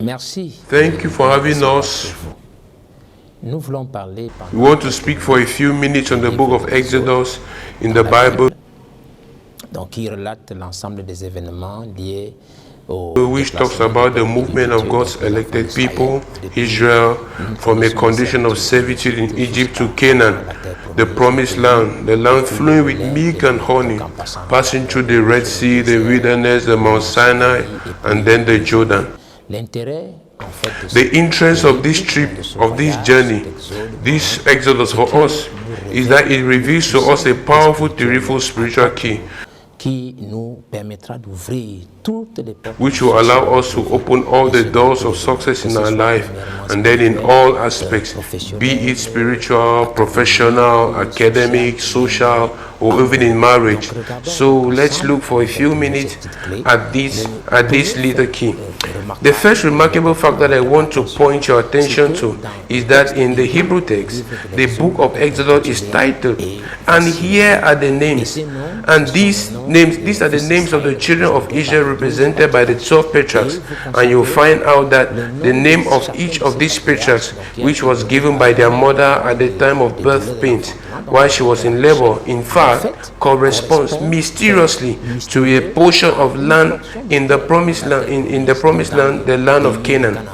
Merci. Thank you for having us. Nous voulons parler We want to speak for a few minutes on the book of Exodus in the Bible, donc qui relate l'ensemble des événements liés au which talks about the movement of God's elected people, Israel, from a condition of servitude in Egypt to Canaan, the promised land, the land flowing with milk and honey, passing through the Red Sea, the wilderness, the Mount Sinai, and then the Jordan. l'intérêt en fait de The interest of this trip, of this journey, this Exodus for us, is that it reveals to us a powerful, terrible spiritual key, qui nous permettra d'ouvrir toutes les portes which will allow us to open all the doors of success in our life, and then in all aspects, be it spiritual, professional, academic, social, or even in marriage. So let's look for a few minutes at this little key. The first remarkable fact that I want to point your attention to is that in the Hebrew text, the book of Exodus is titled, and here are the names. And these are the names of the children of Israel represented by the 12 patriarchs. And you'll find out that the name of each of these patriarchs, which was given by their mother at the time of birth pains, while she was in labor, in fact, corresponds mysteriously to a portion of land in the promised land, in the promised land, the land of Canaan.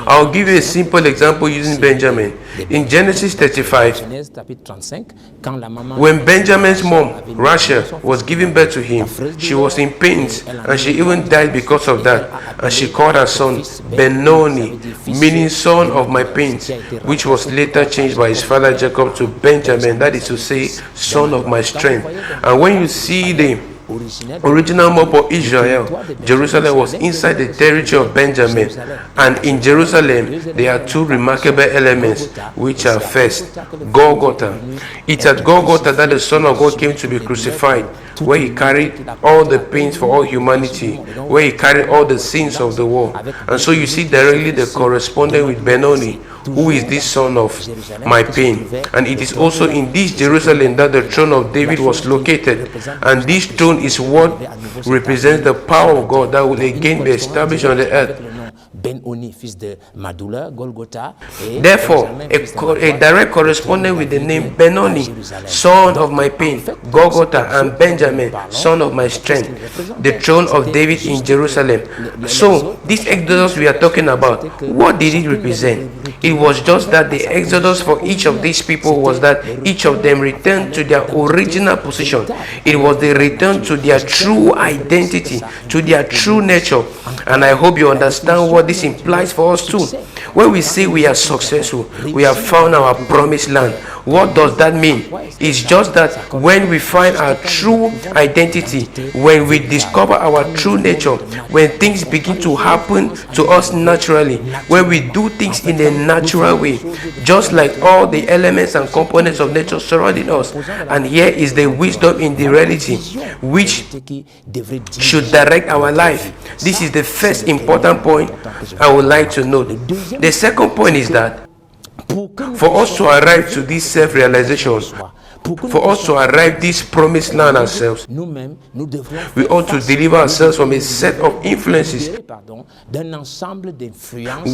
I'll give you a simple example using Benjamin. In Genesis 35, Genèse chapitre 35, quand la maman when Benjamin's mom, Rachel, was giving birth to him, she was in pains and she even died because of that. And she called her son Benoni, meaning son of my pains, which was later changed by his father Jacob to Benjamin, that is to say, son of my strength. And when you see the original map of Israel, Jerusalem was inside the territory of Benjamin, and in Jerusalem there are two remarkable elements, which are first, Golgotha. It's at Golgotha that the Son of God came to be crucified, where he carried all the pains for all humanity, where he carried all the sins of the world. And so you see directly the correspondence with Benoni, who is this son of my pain. And it is also in this Jerusalem that the throne of David was located. And this throne is what represents the power of God that will again be established on the earth. Ben-Oni, fils de Madoula, Golgotha. Therefore, a direct correspondence with the name Benoni, son of my pain, Golgotha, and Benjamin, son of my strength, the throne of David in Jerusalem. So, this Exodus we are talking about, what did it represent? It was just that the Exodus for each of these people was that each of them returned to their original position. It was the return to their true identity, to their true nature. And I hope you understand what this implies for us too. When we say we are successful, we have found our promised land. What does that mean? It's just that when we find our true identity, when we discover our true nature, when things begin to happen to us naturally, when we do things in a natural way, just like all the elements and components of nature surrounding us. And here is the wisdom in the reality, which should direct our life. This is the first important point I would like to note. The second point is that for us to arrive to this self-realization, for us to arrive this promised land ourselves, we ought to deliver ourselves from a set of influences,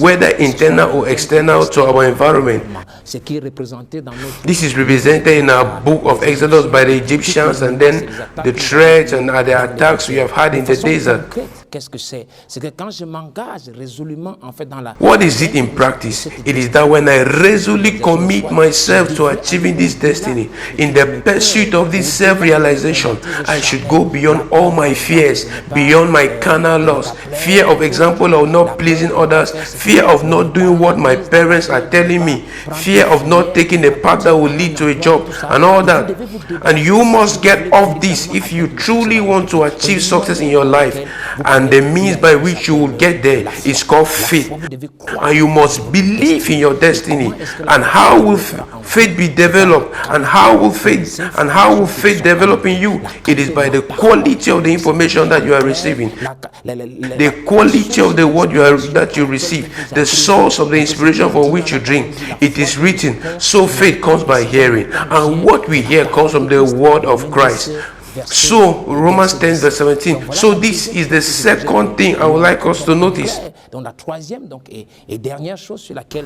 whether internal or external, to our environment. This is represented in our book of Exodus by the Egyptians, and then the threats and the attacks we have had in the desert. What is it in practice? It is that when I resolutely commit myself to achieving this destiny, in the pursuit of this self-realization, I should go beyond all my fears, beyond my carnal loss, fear of example of not pleasing others, fear of not doing what my parents are telling me, fear of not taking a path that will lead to a job, and all that. And you must get off this if you truly want to achieve success in your life. And the means by which you will get there is called faith. And you must believe in your destiny. And how will faith be developed? And how will faith develop in you? It is by the quality of the information that you are receiving, the quality of the word that you receive, the source of the inspiration from which you drink. It is written, so faith comes by hearing, and what we hear comes from the word of Christ. So, Romans 10 verse 17. So this is the second thing I would like us to notice. Donc la troisième et dernière chose sur laquelle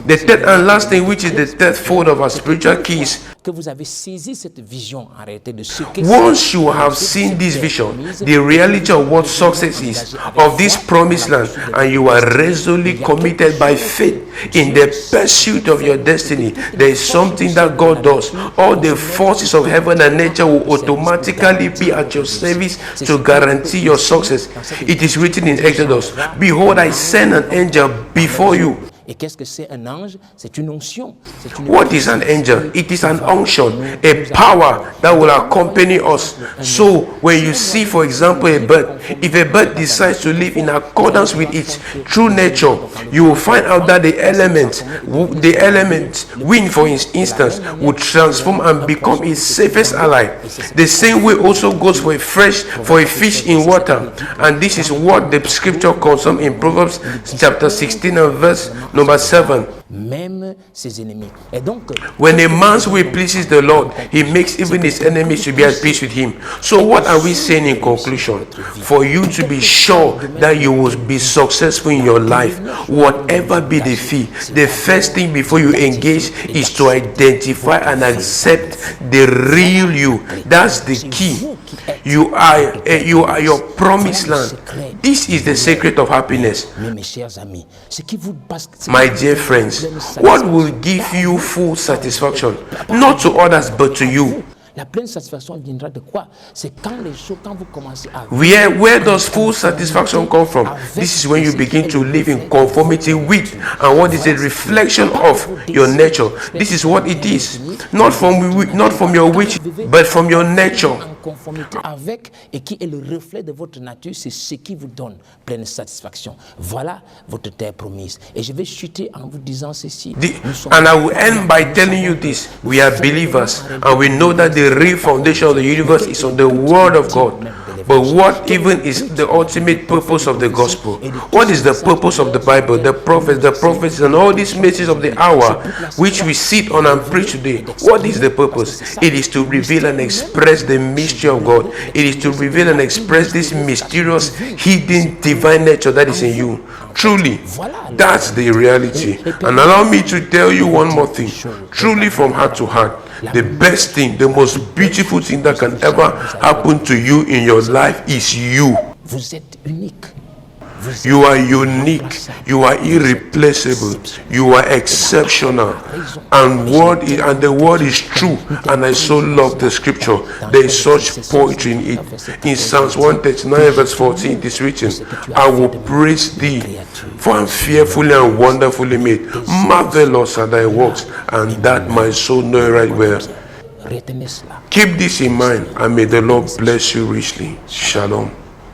The third and last thing, which is the third fold of our spiritual keys. que vous avez saisi cette vision en réalité de ce que Once you have seen this vision, the reality of what success is, of this promised land, and you are resolutely committed by faith in the pursuit of your destiny, there is something that God does. All the forces of heaven and nature will automatically be at your service to guarantee your success. It is written in Exodus, behold, I send an angel before you. Et qu'est-ce que c'est un ange? C'est une onction. What is an angel? It is an unction, a power that will accompany us. So when you see, for example, a bird, if a bird decides to live in accordance with its true nature, you will find out that the element, wind for instance, will transform and become its safest ally. The same way also goes for a fish in water. And this is what the scripture confirms in Proverbs chapter 16 and verse number 7. Même ses ennemis. Et donc, when a man's way pleases the Lord, he makes even his enemies to be at peace with him. So what are we saying in conclusion? For you to be sure that you will be successful in your life, whatever be the fee, the first thing before you engage is to identify and accept the real you. That's the key. You are your promised land. This is the secret of happiness. mes chers amis, ce qui vous passe, My dear friends, what will give you full satisfaction? Not to others, but to you. la pleine satisfaction viendra de quoi? C'est quand vous commencez à Where does full satisfaction come from? This is when you begin to live in conformity with, and what is a reflection of your nature. This is what it is. Not from your wish, but from your nature. conformité avec et qui est le reflet de votre nature, c'est ce qui vous donne pleine satisfaction. Voilà votre terre promise. Et je vais chuter en vous disant ceci. And I will end by telling you this. We are believers, and we know that the real foundation of the universe is on the Word of God. But what even is the ultimate purpose of the gospel? What is the purpose of the Bible, the prophets, and all these messages of the hour which we sit on and preach today? What is the purpose? It is to reveal and express the mystery of God. It is to reveal and express this mysterious, hidden, divine nature that is in you. Truly, that's the reality. And allow me to tell you one more thing. Truly, from heart to heart, the best thing, the most beautiful thing that can ever happen to you in your life is you. Vous êtes unique. You are unique. You are irreplaceable. You are exceptional. And the word is true. And I so love the scripture. There is such poetry in it. In Psalms 139 verse 14 it is written, I will praise thee, for I am fearfully and wonderfully made. Marvelous are thy works, and that my soul know right well. Retenez cela. Keep this in mind, and may the Lord bless you richly. Shalom.